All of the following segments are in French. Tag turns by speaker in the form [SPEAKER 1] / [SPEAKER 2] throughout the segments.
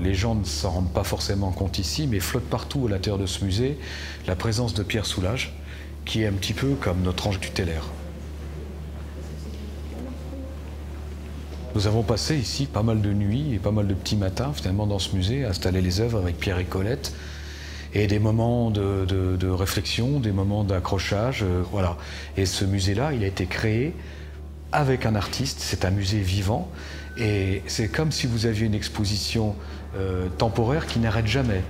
[SPEAKER 1] les gens ne s'en rendent pas forcément compte ici, mais flotte partout à l'intérieur de ce musée la présence de Pierre Soulages, qui est un petit peu comme notre ange tutélaire. Nous avons passé ici pas mal de nuits et pas mal de petits matins finalement dans ce musée, à installer les œuvres avec Pierre et Colette, et des moments de réflexion, des moments d'accrochage, voilà. Et ce musée-là, il a été créé avec un artiste, c'est un musée vivant, et c'est comme si vous aviez une exposition temporaire qui n'arrête jamais.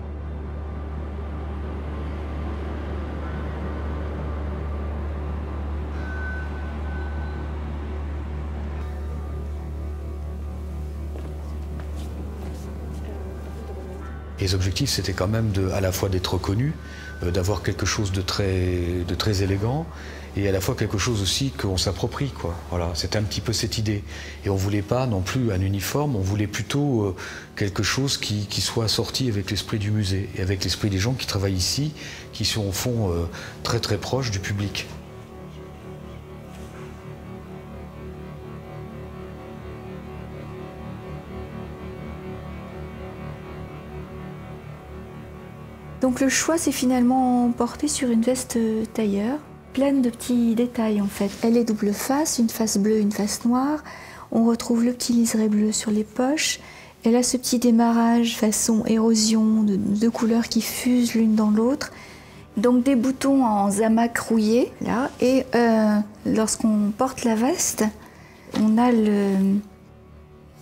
[SPEAKER 1] Les objectifs, c'était quand même à la fois d'être reconnu, d'avoir quelque chose de très élégant, et à la fois quelque chose aussi qu'on s'approprie, quoi. Voilà, c'était un petit peu cette idée. Et on ne voulait pas non plus un uniforme, on voulait plutôt quelque chose qui soit sorti avec l'esprit du musée, et avec l'esprit des gens qui travaillent ici, qui sont au fond très très proches du public.
[SPEAKER 2] Donc le choix s'est finalement porté sur une veste tailleur, pleine de petits détails en fait. Elle est double face, une face bleue, une face noire. On retrouve le petit liseré bleu sur les poches. Elle a ce petit démarrage façon érosion de deux couleurs qui fusent l'une dans l'autre. Donc des boutons en zamac rouillé là. Et lorsqu'on porte la veste, on a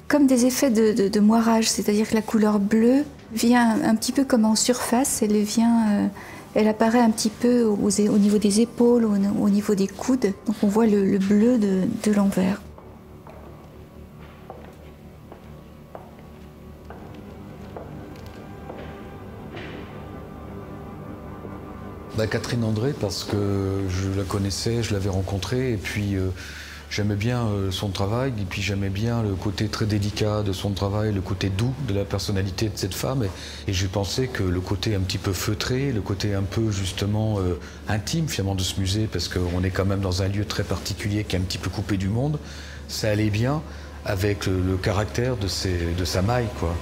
[SPEAKER 2] comme des effets de moirage, c'est-à-dire que la couleur bleue vient un petit peu comme en surface, elle apparaît un petit peu au niveau des épaules, au niveau des coudes, donc on voit le bleu de l'envers.
[SPEAKER 1] Catherine André, parce que je la connaissais, je l'avais rencontrée, et puis j'aimais bien son travail, et puis j'aimais bien le côté très délicat de son travail, le côté doux de la personnalité de cette femme. Et j'ai pensé que le côté un petit peu feutré, le côté un peu justement intime finalement de ce musée, parce qu'on est quand même dans un lieu très particulier qui est un petit peu coupé du monde, ça allait bien avec le caractère de sa maille, quoi.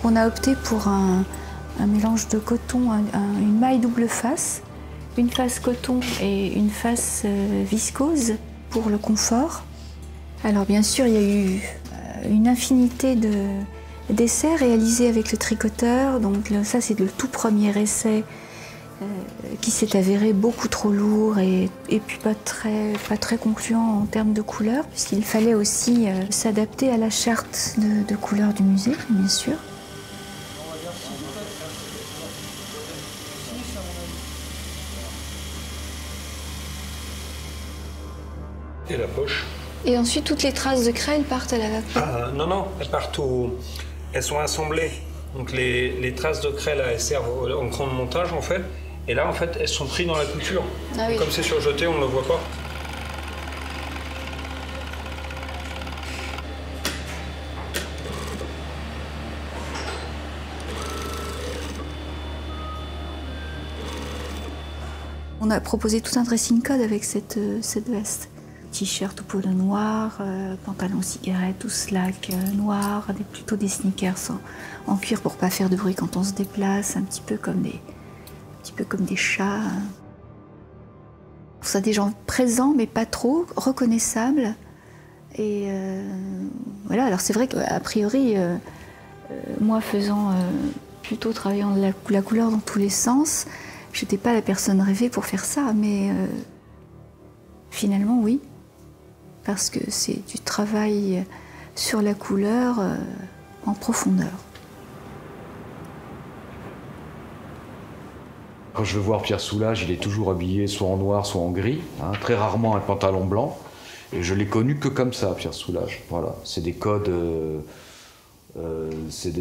[SPEAKER 2] On a opté pour un mélange de coton, une maille double face, une face coton et une face viscose pour le confort. Alors bien sûr, il y a eu une infinité d'essais réalisés avec le tricoteur. Donc ça, c'est le tout premier essai qui s'est avéré beaucoup trop lourd et puis pas très concluant en termes de couleurs, puisqu'il fallait aussi s'adapter à la charte de couleurs du musée, bien sûr.
[SPEAKER 3] Et la poche.
[SPEAKER 2] Et ensuite, toutes les traces de craie, elles partent à la vapeur.
[SPEAKER 3] Non, elles partent elles sont assemblées. Donc les traces de craie, là, elles servent en cran de montage, en fait. Et là, en fait, elles sont prises dans la couture.
[SPEAKER 2] Ah oui.
[SPEAKER 3] Comme c'est surjeté, on ne le voit pas.
[SPEAKER 2] On a proposé tout un dressing code avec cette veste. T-shirt ou polo noir, pantalon cigarette ou slack noir, plutôt des sneakers en cuir pour pas faire de bruit quand on se déplace, un petit peu comme des chats. Ça, des gens présents mais pas trop, reconnaissables. Et voilà, alors c'est vrai qu'a priori, moi plutôt travaillant la couleur dans tous les sens, j'étais pas la personne rêvée pour faire ça, mais finalement oui. Parce que c'est du travail sur la couleur en profondeur.
[SPEAKER 1] Quand je veux voir Pierre Soulages, il est toujours habillé soit en noir, soit en gris, hein, très rarement un pantalon blanc. Et je l'ai connu que comme ça, Pierre Soulages. Voilà, c'est des codes, c'est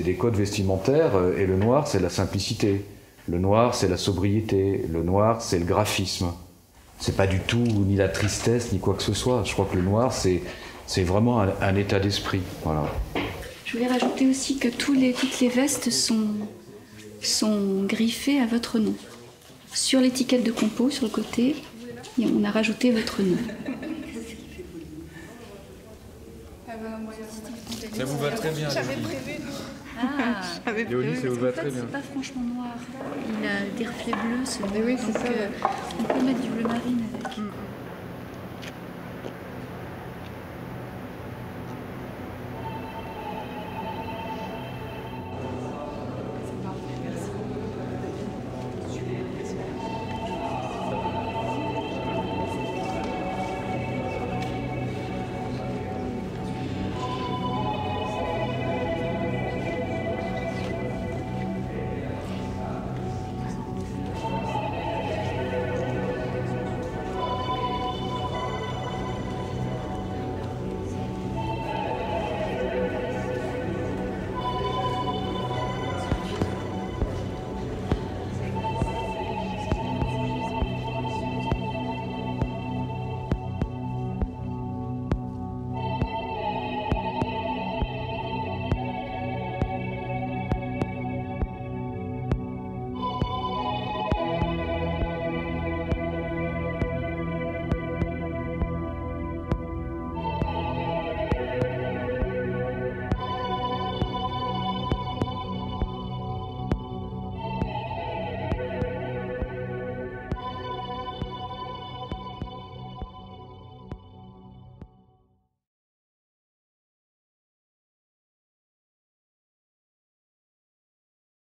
[SPEAKER 1] des codes vestimentaires, et le noir, c'est la simplicité. Le noir, c'est la sobriété. Le noir, c'est le graphisme. C'est pas du tout ni la tristesse, ni quoi que ce soit. Je crois que le noir, c'est vraiment un état d'esprit. Voilà.
[SPEAKER 2] Je voulais rajouter aussi que toutes les vestes sont griffées à votre nom. Sur l'étiquette de compo, sur le côté, on a rajouté votre nom.
[SPEAKER 1] Ça vous va très bien.
[SPEAKER 4] J'avais prévu.
[SPEAKER 2] Ah,
[SPEAKER 1] Léonie, ça vous va très bien.
[SPEAKER 2] C'est pas franchement noir. Il a des reflets bleus, ce noir.
[SPEAKER 4] Oui, c'est
[SPEAKER 2] donc,
[SPEAKER 4] ça.
[SPEAKER 2] on peut mettre du bleu marine.